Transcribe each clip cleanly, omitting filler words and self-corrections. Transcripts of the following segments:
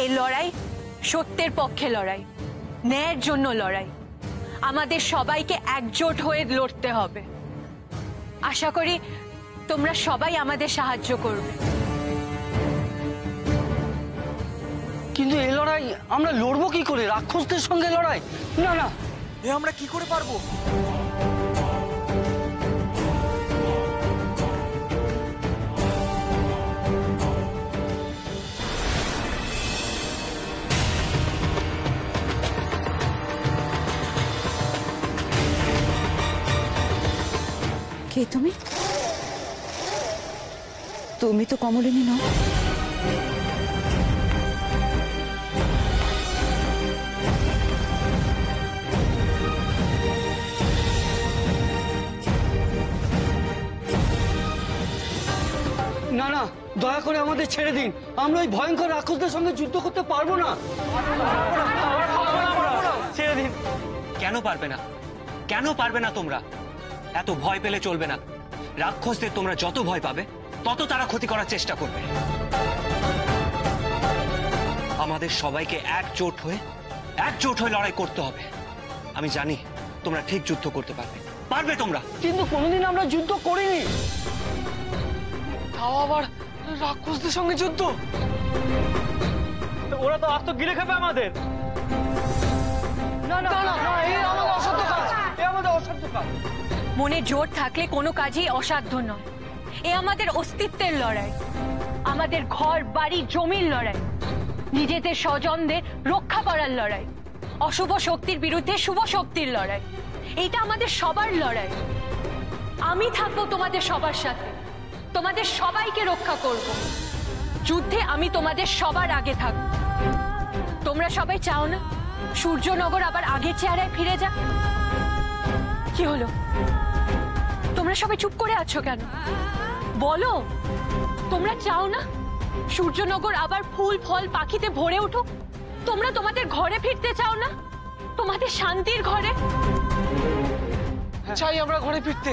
এই লড়াই সত্যের পক্ষে লড়াই, ন্যায়ের জন্য লড়াই। আমাদের সবাইকে একজোট হয়ে লড়তে হবে। আশা করি তোমরা সবাই আমাদের সাহায্য করবে। কিন্তু এই লড়াই আমরা লড়বো কি করে? রাক্ষসদের সঙ্গে লড়াই? না না, এ আমরা কি করে পারবো? কে তুমি? তুমি তো কমলিনী নও। না না, দয়া করে আমাদের ছেড়ে দিন। আমরা ওই ভয়ঙ্কর রাক্ষসদের সঙ্গে যুদ্ধ করতে পারবো না। ছেড়ে দিন। কেন পারবে না? কেন পারবে না? তোমরা এত ভয় পেলে চলবে না। রাক্ষসদের তোমরা যত ভয় পাবে তত তারা ক্ষতি করার চেষ্টা করবে। আমাদের সবাইকে একজোট হয়ে লড়াই করতে হবে। আমি জানি তোমরা ঠিক যুদ্ধ করতে পারবে। পারবে তোমরা। কিন্তু কোনোদিন আমরা যুদ্ধ করিনি। তাও আবার রাক্ষসদের সঙ্গে যুদ্ধ। ওরা তো আস্ত গিলে খাবে আমাদের। না না না, এই আমাদের অসাধ্য কাজ। এই আমাদের অসাধ্য কাজ। মনে জোর থাকলে কোনো কাজই অসাধ্য নয়। এ আমাদের অস্তিত্বের লড়াই, আমাদের ঘর বাড়ি জমির লড়াই, নিজেদের স্বজনদের রক্ষা করার লড়াই, অশুভ শক্তির বিরুদ্ধে শুভ শক্তির লড়াই। এইটা আমাদের সবার লড়াই। আমি থাকবো তোমাদের সবার সাথে, তোমাদের সবাইকে রক্ষা করব। যুদ্ধে আমি তোমাদের সবার আগে থাকব। তোমরা সবাই চাও না সূর্যনগর আবার আগের চেহারায় ফিরে যাক? কি হলো, তোমরা সবাই চুপ করে আছো কেন? বলো, তোমরা চাও না সূর্যনগর আবার ফুল ফল পাখিতে ভরে উঠুক? তোমরা তোমাদের ঘরে ফিরতে চাও না, তোমাদের শান্তির ঘরে? চাই আমরা ঘরে ফিরতে।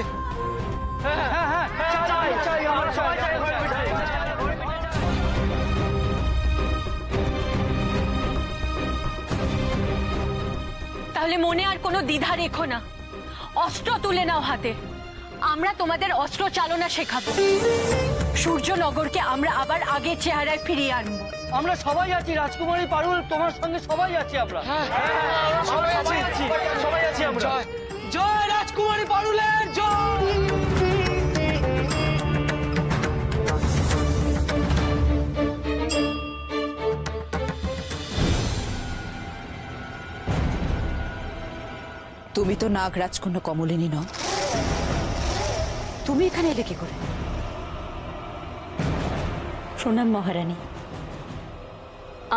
তাহলে মনে আর কোনো দ্বিধা রেখো না, অস্ত্র তুলে নাও হাতে। আমরা তোমাদের অস্ত্র চালনা শেখাবো। সূর্যনগরকে আমরা আবার আগের চেহারায় ফিরিয়ে আনবো। আমরা সবাই আছি রাজকুমারী পারুল, তোমার সঙ্গে সবাই আছি আমরা। সবাই আছি আমরা। জয় রাজকুমারী পারুলের জয়। তুমি তো নাগ রাজকন্যা কমলিনী নও। তুমি এখানে এলে কি করে? প্রণাম মহারানী,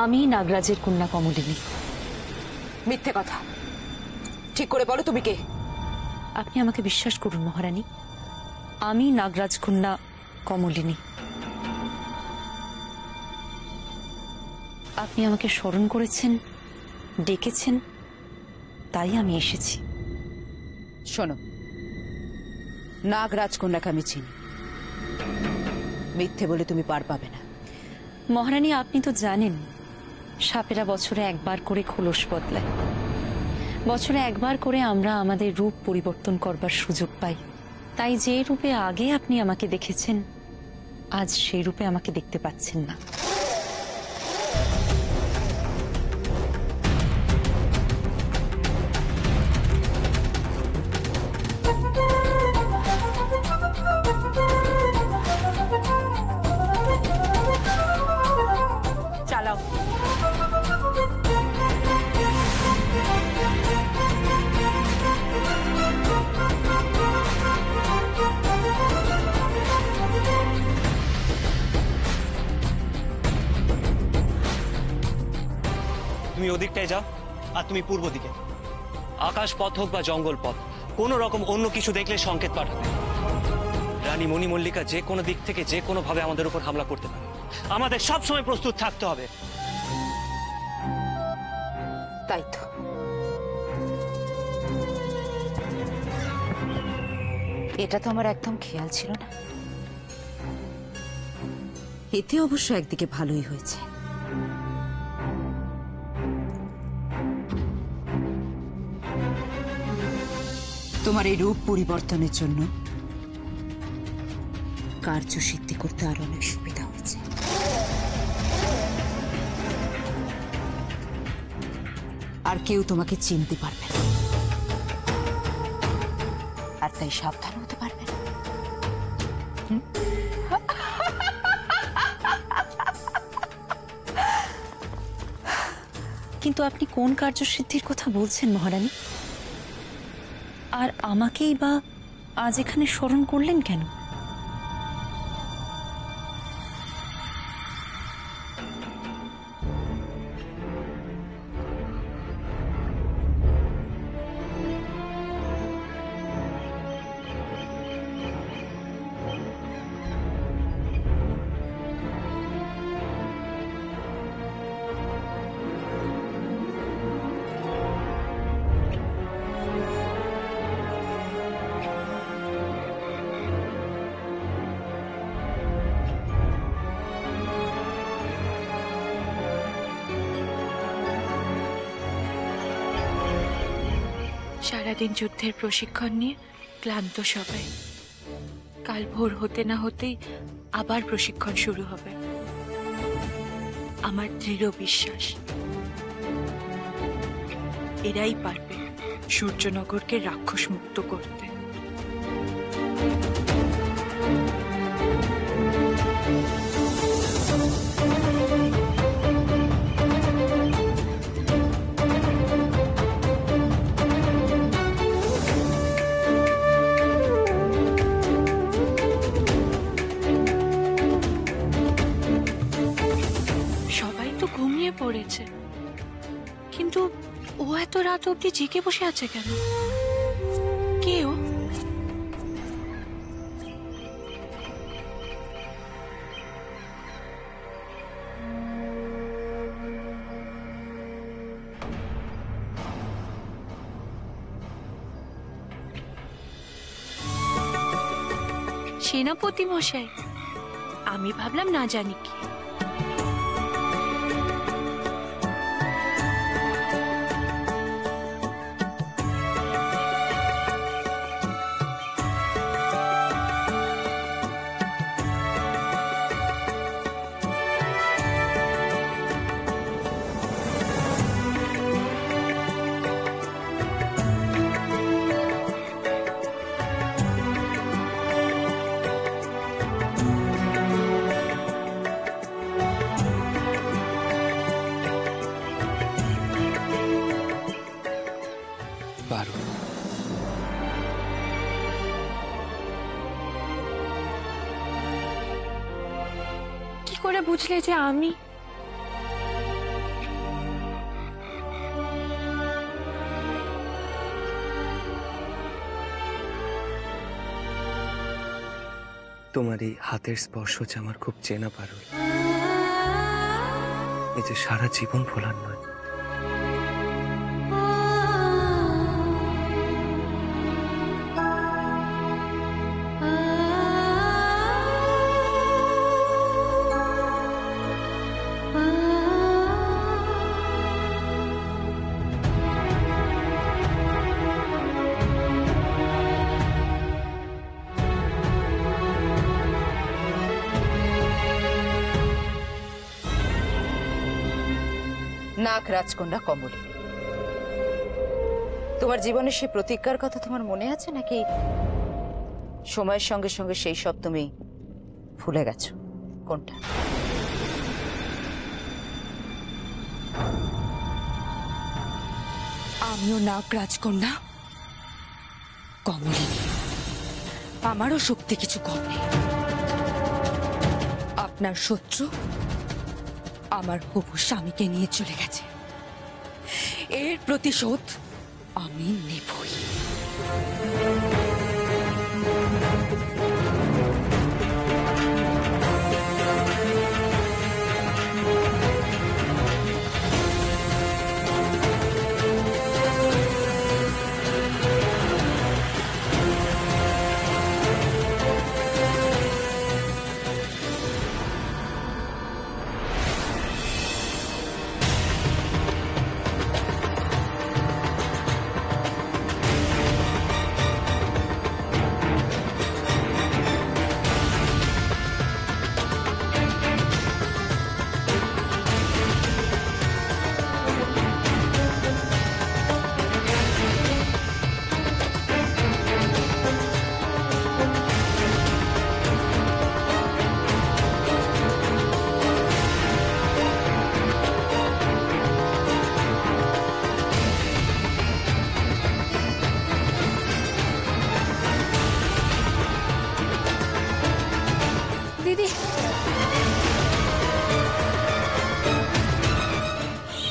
আমি নাগরাজের কন্যা কমলিনী। মিথ্যে কথা, ঠিক করে বলো তুমি কে? আপনি আমাকে বিশ্বাস করুন মহারানী, আমি নাগরাজ কন্যা কমলিনী। আপনি আমাকে স্মরণ করেছেন, ডেকেছেন, তাই আমি এসেছি। শোনো, নাগ রাজকন্যাকে আমি চিনি। মিথ্যে বলে তুমি পার পাবে না। মহারানী, আপনি তো জানেন সাপেরা বছরে একবার করে খোলস বদলায়। বছরে একবার করে আমরা আমাদের রূপ পরিবর্তন করবার সুযোগ পাই। তাই যে রূপে আগে আপনি আমাকে দেখেছেন, আজ সেই রূপে আমাকে দেখতে পাচ্ছেন না। চালাও। তুমি ওদিকটায় যাও আর তুমি পূর্ব দিকে। আকাশ পথ হোক বা জঙ্গল পথ, কোনো রকম অন্য কিছু দেখলে সংকেত পাঠাবে। রানী মণিমল্লিকা যে কোনো দিক থেকে যে কোনো ভাবে আমাদের উপর হামলা করতে পারে। আমাদের সব সময় প্রস্তুত থাকতে হবে। তাই তো। এটা তো আমার একদম খেয়াল ছিল না। এতে অবশ্য একদিকে ভালোই হয়েছে, তোমার এই রূপ পরিবর্তনের জন্য কার্যসিদ্ধি করতে আরো অনেক সুবিধা হয়েছে। আর কেউ তোমাকে চিনতে পারবে না, আর তাই সাবধান হতে পারবে না। কিন্তু আপনি কোন কার্যসিদ্ধির কথা বলছেন মহারানী? আর আমাকেই বা আজ এখানে স্মরণ করলেন কেন? সারাদিন যুদ্ধের প্রশিক্ষণ নিয়ে ক্লান্ত সবাই। কাল ভোর হতে না হতেই আবার প্রশিক্ষণ শুরু হবে। আমার দৃঢ় বিশ্বাস এরাই পারবে সূর্যনগরকে রাক্ষস মুক্ত করতে। পড়েছে, কিন্তু ও এত রাত অব্দি জেগে বসে আছে কেন? কে ও? সেনাপতি মশাই, আমি ভাবলাম না জানি কি। কি করে বুঝলে যে আমি? তোমার এই হাতের স্পর্শ যে আমার খুব চেনা পারুল, এই যে সারা জীবন ভোলার নয়। নাক রাজকন্যা কমলিনী, তোমার জীবনের সেই প্রতিজ্ঞার কথা তোমার মনে আছে নাকি সময়ের সঙ্গে সঙ্গে সেই সব তুমি ভুলে গেছো? কোনটা? আমিও নাগ রাজকন্যা কমলিনী, আমারও শক্তি কিছু কম নেই। আপনার শত্রু আমার হবু স্বামীকে নিয়ে চলে গেছে, এর প্রতিশোধ আমি নেবই।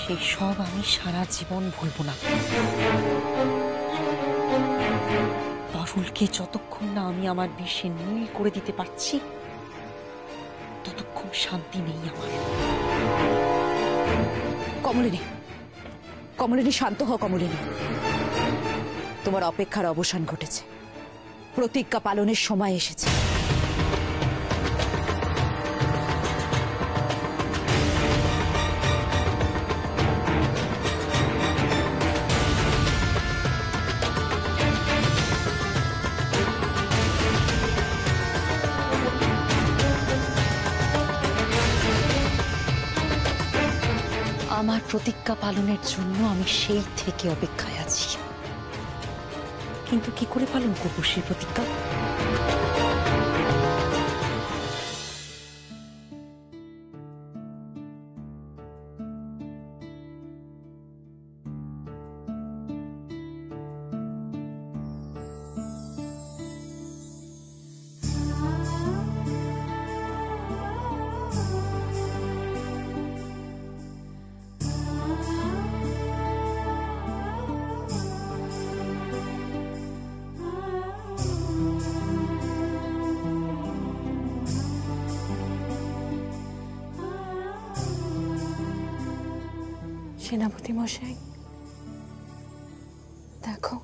সেই সব আমি সারা জীবন ভুলব না। পারুলকে যতক্ষণ না আমি আমার বিষে নীল করে দিতে পারছি ততক্ষণ শান্তি নেই আমার। কমলিনী, কমলিনী শান্ত হও। কমলিনী, তোমার অপেক্ষার অবসান ঘটেছে, প্রতিজ্ঞা পালনের সময় এসেছে। আমার প্রতিজ্ঞা পালনের জন্য আমি সেই থেকে অপেক্ষায় আছি, কিন্তু কি করে পালন করবো সেই প্রতিজ্ঞা? সেনাপতি মশাই, দেখো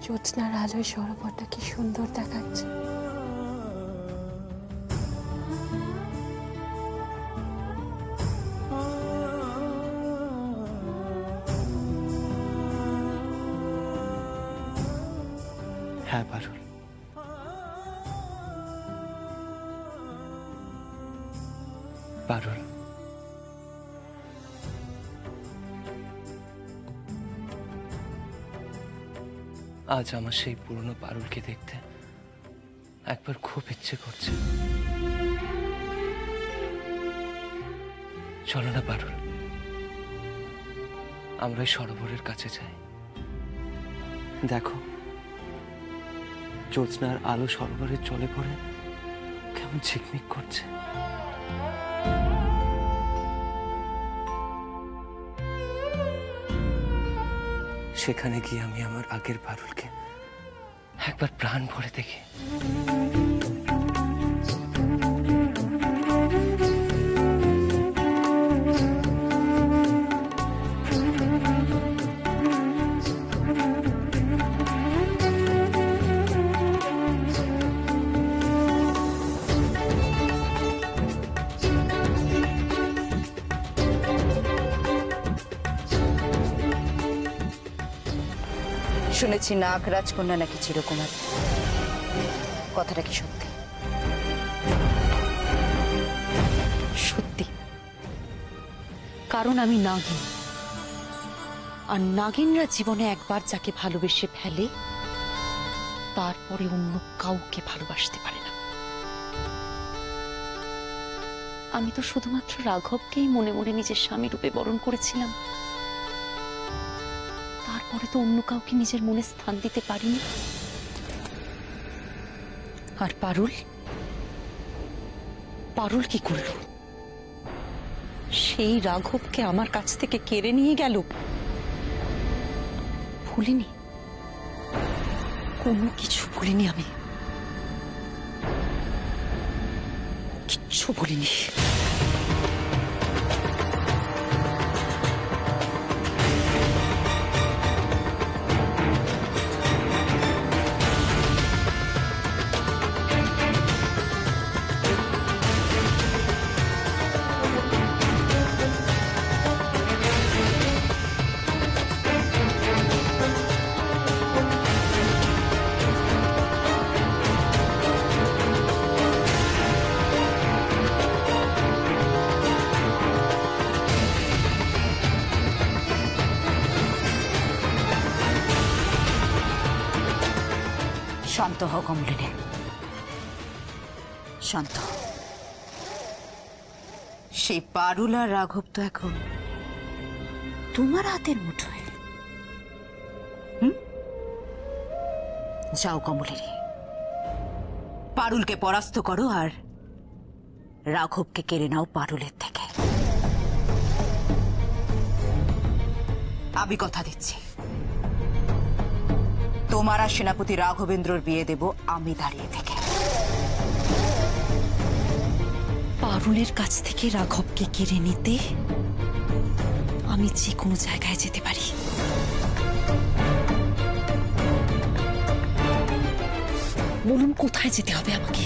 জ্যোৎস্নার আলোয় সরোবরটা কি সুন্দর দেখাচ্ছে। হ্যাঁ পারুল, পারুল আজ আমার সেই পুরনো পারুলকে দেখতে একবার খুব ইচ্ছে করছে। চলো না পারুল, আমরা ওই সরোবরের কাছে যাই। দেখো জ্যোৎস্নার আলো সরোবরের জলে পড়ে কেমন ঝিকমিক করছে। সেখানে গিয়ে আমি আমার আগের পারুলকে একবার প্রাণ ভরে দেখি। শুনেছি নাগ রাজকন্যা নাকি চিরকুমারী, কথাটা কি সত্যি? সত্যি, কারণ আমি নাগিন, আর নাগিনরা জীবনে একবার যাকে ভালোবেসে ফেলে তারপরে অন্য কাউকে ভালোবাসতে পারে না। আমি তো শুধুমাত্র রাঘবকেই মনে মনে নিজের স্বামী রূপে বরণ করেছিলাম, তারপরে তো অন্য কাউকে নিজের মনে স্থান দিতে পারিনি। আর পারুল, পারুল কি করল? সেই রাঘবকে আমার কাছ থেকে কেড়ে নিয়ে গেল। ভুলিনি, কোনো কিছু ভুলিনি, আমি কিচ্ছু ভুলিনি। শান্ত হও কমলিনী, শান্ত হও। সেই পারুল আর রাঘব তো এখন তোমার হাতের মুঠোয়। যাও কমলিনী, পারুলকে পরাস্ত করো আর রাঘবকে কেড়ে নাও পারুলের থেকে। আমি কথা দিচ্ছি, তোমার আর সেনাপতি রাঘবেন্দ্রর বিয়ে দেব আমি দাঁড়িয়ে থেকে। পারুলের কাছ থেকে রাঘবকে কেড়ে নিতে আমি যে কোনো জায়গায় যেতে পারি। বলুন কোথায় যেতে হবে আমাকে?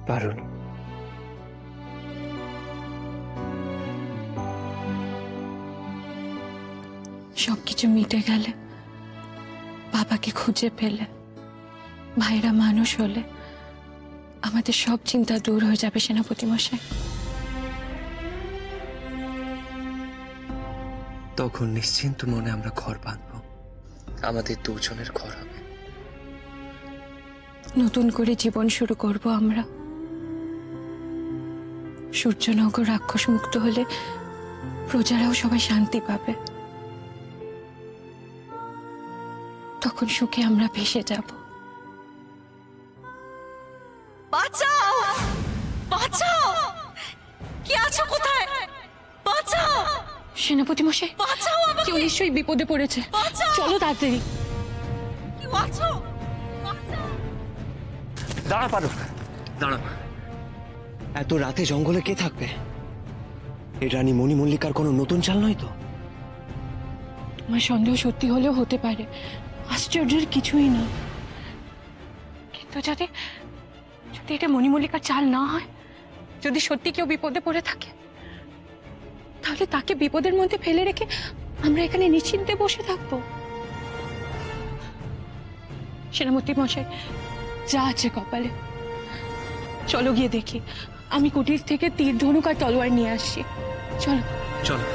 পারুল, সবকিছু মিটে গেলে, বাবাকে খুঁজে পেলে, ভাইরা মানুষ হলে আমাদের সব চিন্তা দূর হয়ে যাবে সেনাপতি মশাই। তখন নিশ্চিন্ত মনে আমরা ঘর বাঁধব, আমাদের দুজনের ঘর হবে। নতুন করে জীবন শুরু করব আমরা। সূর্যনগর রাক্ষস মুক্ত হলে প্রজারাও সবাই শান্তি পাবে। তখন সুখে আমরা ভেসে যাব। বাঁচাও, বাঁচাও! কি আছো কোথায়? বাঁচাও! সেনাপতি মশাই, বাঁচাও আমাকে! কেউ নিশ্চয়ই বিপদে পড়েছে। বাঁচাও! চলো তাড়াতাড়ি। কি বাঁচাও! দাঁড়া পারুল, দাঁড়া। এত রাতে জঙ্গলে কে থাকবে? এই রানী মণিমল্লিকার কোনো নতুন চাল নয় তো? তোমার সন্দেহ সত্যি হলেও হতে পারে, আশ্চর্যের কিছুই না। কিন্তু যদি যদি এটা মণিমল্লিকার চাল না হয়, যদি সত্যি কেউ বিপদে পড়ে থাকে, তাহলে তাকে বিপদের মধ্যে ফেলে রেখে আমরা এখানে নিশ্চিন্তে বসে থাকবো। সেনাপতি মশাই, যা আছে কপালে চলো গিয়ে দেখি। আমি কুটির থেকে তীর ধনুক আর তলোয়ার নিয়ে আসছি। চলো চলো।